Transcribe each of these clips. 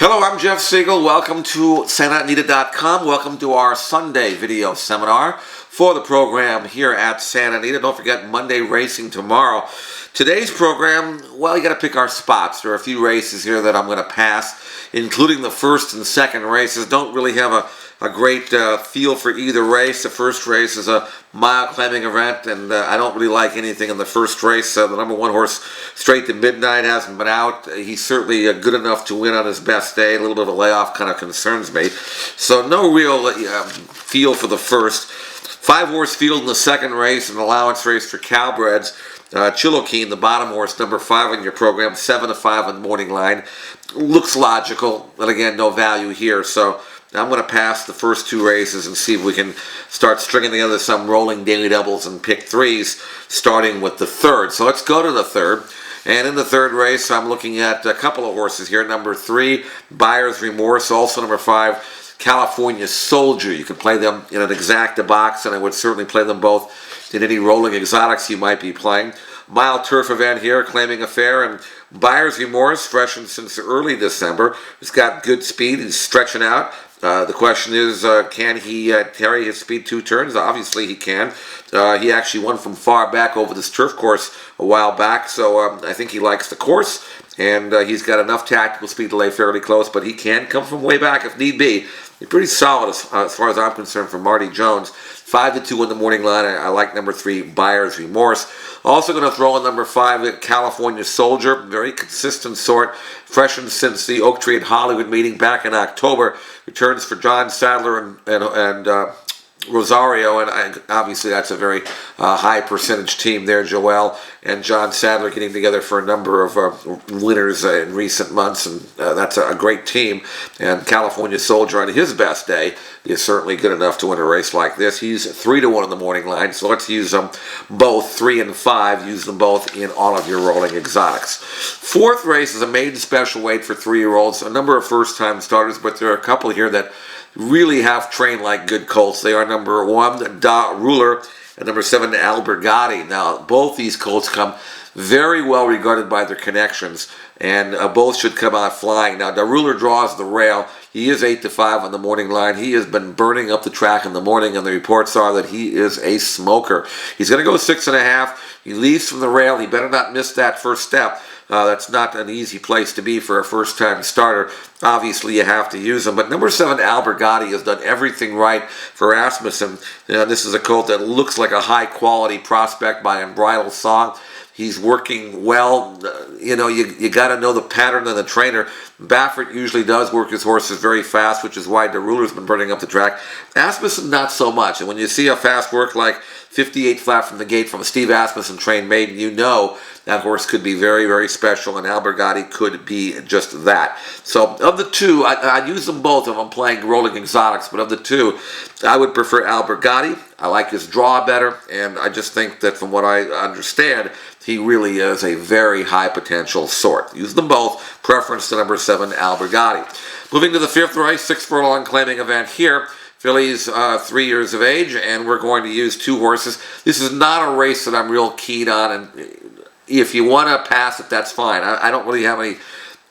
Hello, I'm Jeff Siegel. Welcome to SantaAnita.com. Welcome to our Sunday video seminar for the program here at Santa Anita. Don't forget Monday racing tomorrow. Today's program, well, you got to pick our spots. There are a few races here that I'm going to pass, including the first and second races. Don't really have a great feel for either race. The first race is a mile claiming event, and I don't really like anything in the first race. The number one horse, Straight to Midnight, hasn't been out. He's certainly good enough to win on his best day. A little bit of a layoff kind of concerns me. So no real feel for the first. 5-horse field in the second race, an allowance race for Calbreds. Chilokeen, the bottom horse, number 5 in your program, 7-5 on the morning line. Looks logical, but again, no value here. So I'm going to pass the first two races and see if we can start stringing together some rolling daily doubles and pick threes, starting with the third. So let's go to the third. And in the third race, I'm looking at a couple of horses here. Number 3, Buyer's Remorse. Also number 5, California Soldier. You can play them in an exacta box, and I would certainly play them both in any rolling exotics you might be playing. Mile turf event here, Claiming Affair, and Buyer's Remorse, freshened since early December. He's got good speed. He's stretching out. The question is, can he carry his speed 2 turns? Obviously he can. He actually won from far back over this turf course a while back, so I think he likes the course, and he's got enough tactical speed to lay fairly close, but he can come from way back if need be. He's pretty solid as far as I'm concerned for Marty Jones. 5-2 in the morning line. I like number 3, Buyer's Remorse. Also going to throw in number 5, California Soldier. Very consistent sort. Freshened since the Oak Tree at Hollywood meeting back in October. Returns for John Sadler and Rosario, and obviously that's a very high percentage team there. Joel and John Sadler getting together for a number of winners in recent months, and that's a great team. And California Soldier on his best day is certainly good enough to win a race like this. He's 3-1 in the morning line, so let's use them both, 3 and 5. Use them both in all of your rolling exotics. Fourth race is a maiden special weight for 3-year-olds. A number of first-time starters, but there are a couple here that really have trained like good colts. They are number 1, Da Ruler, and number 7, Albert Gotti. Now, both these colts come very well regarded by their connections, and both should come out flying. Now, Da Ruler draws the rail. He is 8-5 on the morning line. He has been burning up the track in the morning, and the reports are that he is a smoker. He's going to go 6.5. He leaves from the rail. He better not miss that first step. That's not an easy place to be for a first-time starter. Obviously, you have to use him. But number 7, Albert Gotti, has done everything right for Rasmussen. This is a colt that looks like a high-quality prospect by Unbridled Song. He's working well. You got to know the pattern of the trainer. Baffert usually does work his horses very fast, which is why Da Ruler's been burning up the track. Asmussen, not so much. And when you see a fast work like 58 flat from the gate from a Steve Asmussen trained maiden, you know that horse could be very, very special, and Albert Gotti could be just that. So of the two, I'd use them both if I'm playing rolling exotics, but of the two, I would prefer Albert Gotti. I like his draw better, and I just think that from what I understand, he really is a very high potential sort. Use them both. Preference to number 7, Albert Gotti. Moving to the 5th race, 6 furlong claiming event here. Filly's 3 years of age, and we're going to use 2 horses. This is not a race that I'm real keen on, and if you want to pass it, that's fine. I don't really have any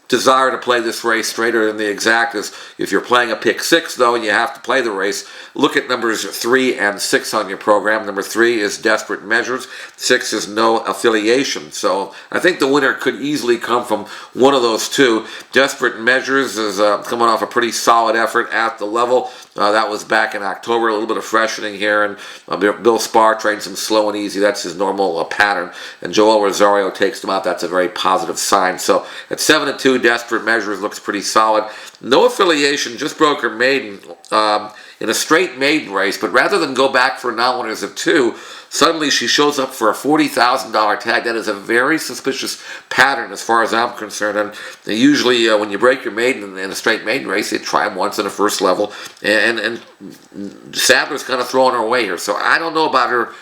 desire to play this race straighter than the exactas. If you're playing a pick 6, though, and you have to play the race, look at numbers 3 and 6 on your program. Number 3 is Desperate Measures. 6 is No Affiliation. So I think the winner could easily come from one of those two. Desperate Measures is coming off a pretty solid effort at the level. That was back in October, a little bit of freshening here, and Bill Sparr trains him slow and easy. That's his normal pattern, and Joel Rosario takes him out. That's a very positive sign. So at 7-2, Desperate Measures looks pretty solid. No Affiliation, just broke her maiden in a straight maiden race, but rather than go back for non-winners of 2, suddenly she shows up for a $40,000 tag. That is a very suspicious pattern as far as I'm concerned. And usually when you break your maiden in a straight maiden race, you try them once in the first level. And Sadler's kind of throwing her away here. So I don't know about her,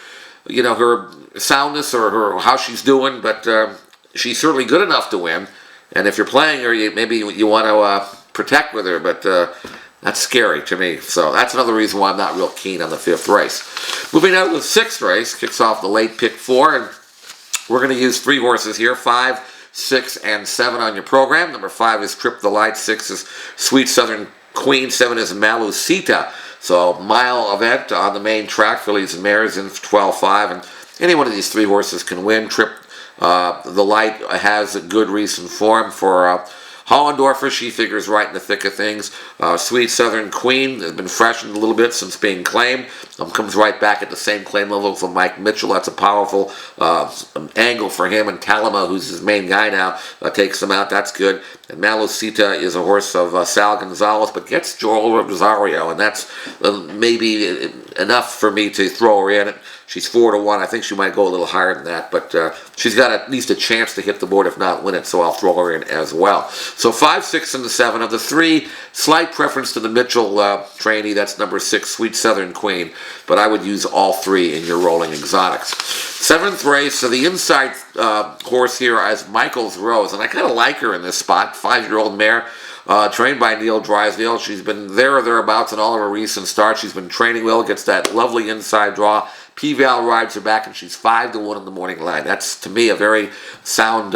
her soundness or her how she's doing, but she's certainly good enough to win. And if you're playing her, maybe you want to protect with her, but that's scary to me. So that's another reason why I'm not real keen on the 5th race. Moving on to the 6th race, kicks off the late pick 4, and we're going to use 3 horses here. 5, 6, and 7 on your program. Number 5 is Trip the Light, 6 is Sweet Southern Queen, 7 is Malusita. So mile event on the main track, fillies and mares in 12-5, and any one of these 3 horses can win. Trip the Light has a good recent form for Hollendorfer. She figures right in the thick of things. Sweet Southern Queen has been freshened a little bit since being claimed. Comes right back at the same claim level for Mike Mitchell. That's a powerful angle for him. And Talima, who's his main guy now, takes him out. That's good. And Malusita is a horse of Sal Gonzalez, but gets Joel Rosario, and that's maybe enough for me to throw her in. She's 4-1. I think she might go a little higher than that, but she's got at least a chance to hit the board, if not win it, so I'll throw her in as well. So 5, 6, and 7 of the 3. Slight preference to the Mitchell trainee. That's number 6, Sweet Southern Queen, but I would use all 3 in your rolling exotics. 7th race, so the inside horse here is Michael's Rose, and I kind of like her in this spot. 5-year-old mare. Trained by Neil Drysdale. She's been there or thereabouts in all of her recent starts. She's been training well, gets that lovely inside draw. P-Val rides her back, and she's 5-1 in the morning line. That's, to me, a very sound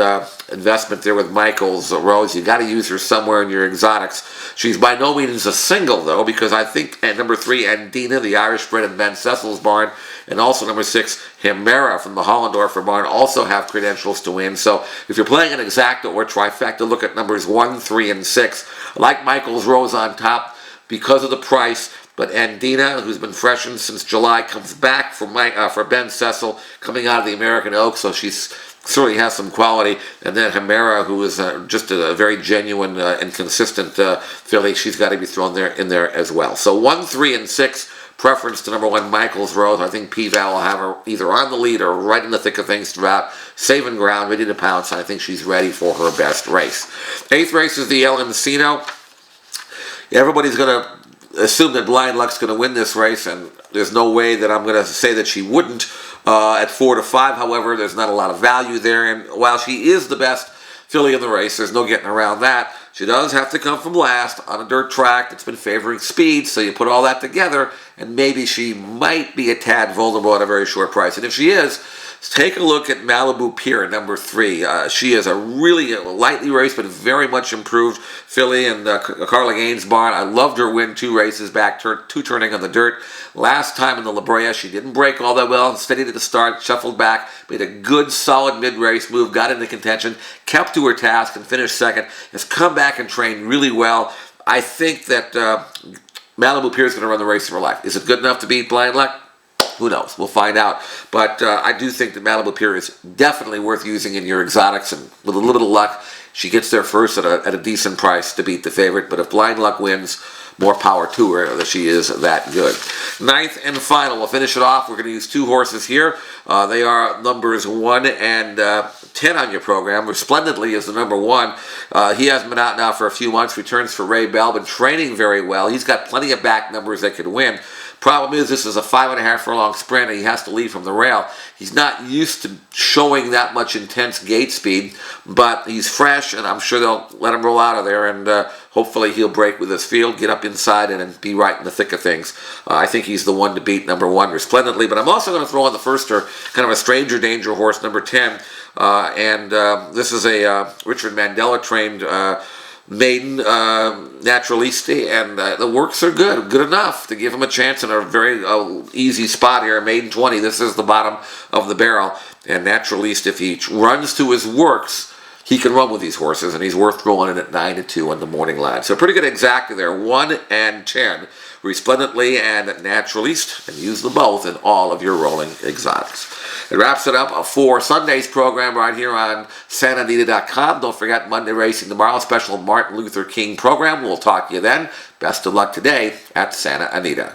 investment there with Michael's Rose. You got to use her somewhere in your exotics. She's by no means a single, though, because I think at number 3, Andina, the Irish bred in Ben Cecil's barn, and also number 6, Himera from the Hollendorfer barn also have credentials to win. So if you're playing an exacta or trifecta, look at numbers 1, 3, and 6. I like Michael's Rose on top because of the price. But Andina, who's been freshened since July, comes back for Ben Cecil, coming out of the American Oak, so she's certainly has some quality. And then Himera, who is just a very genuine and consistent filly, she's got to be thrown in there as well. So 1, 3, and 6, preference to number 1, Michael's Rose. I think P-Val will have her either on the lead or right in the thick of things throughout, saving ground, ready to pounce, and I think she's ready for her best race. 8th race is the El Massino. Everybody's going to assume that Blind Luck's going to win this race, and there's no way that I'm going to say that she wouldn't. At 4-5, however, there's not a lot of value there, and while she is the best filly in the race, there's no getting around that. She does have to come from last on a dirt track that's been favoring speed, so you put all that together, and maybe she might be a tad vulnerable at a very short price. And if she is, take a look at Malibu Pier, number 3. She is a really lightly raced but very much improved filly in Carla Gaines' barn. I loved her win 2 races back, 2 turning on the dirt. Last time in the La Brea, she didn't break all that well, steadied at the start, shuffled back, made a good solid mid-race move, got into contention, kept to her task and finished second, has come back and trained really well. I think that Malibu Pier is going to run the race of her life. Is it good enough to beat Blind Luck? Who knows? We'll find out. But I do think that Malibu Pier is definitely worth using in your exotics, and with a little bit of luck, she gets there first at a decent price to beat the favorite. But if Blind Luck wins, more power to her, that she is that good. 9th and final, we'll finish it off. We're going to use 2 horses here. They are numbers 1 and 10 on your program. Resplendently is the number 1. He hasn't been out now for a few months. Returns for Ray Bell, been training very well. He's got plenty of back numbers that could win. Problem is, this is a 5.5 furlong sprint, and he has to lead from the rail. He's not used to showing that much intense gate speed, but he's fresh, and I'm sure they'll let him roll out of there, and hopefully he'll break with his field, get up inside, and be right in the thick of things. I think he's the one to beat, number 1, Resplendently, but I'm also going to throw in the firster, kind of a stranger danger horse, number 10, and this is a Richard Mandela trained maiden, Naturaliste, and the works are good enough to give him a chance in a very easy spot here. Maiden 20, this is the bottom of the barrel, and Naturaliste, if he runs to his works, he can run with these horses, and he's worth throwing in at 9-2 on the morning line. So pretty good exacta there, 1 and 10, Resplendently and Naturaliste, and use them both in all of your rolling exotics. It wraps it up for Sunday's program right here on SantaAnita.com. Don't forget Monday Racing tomorrow, special Martin Luther King program. We'll talk to you then. Best of luck today at Santa Anita.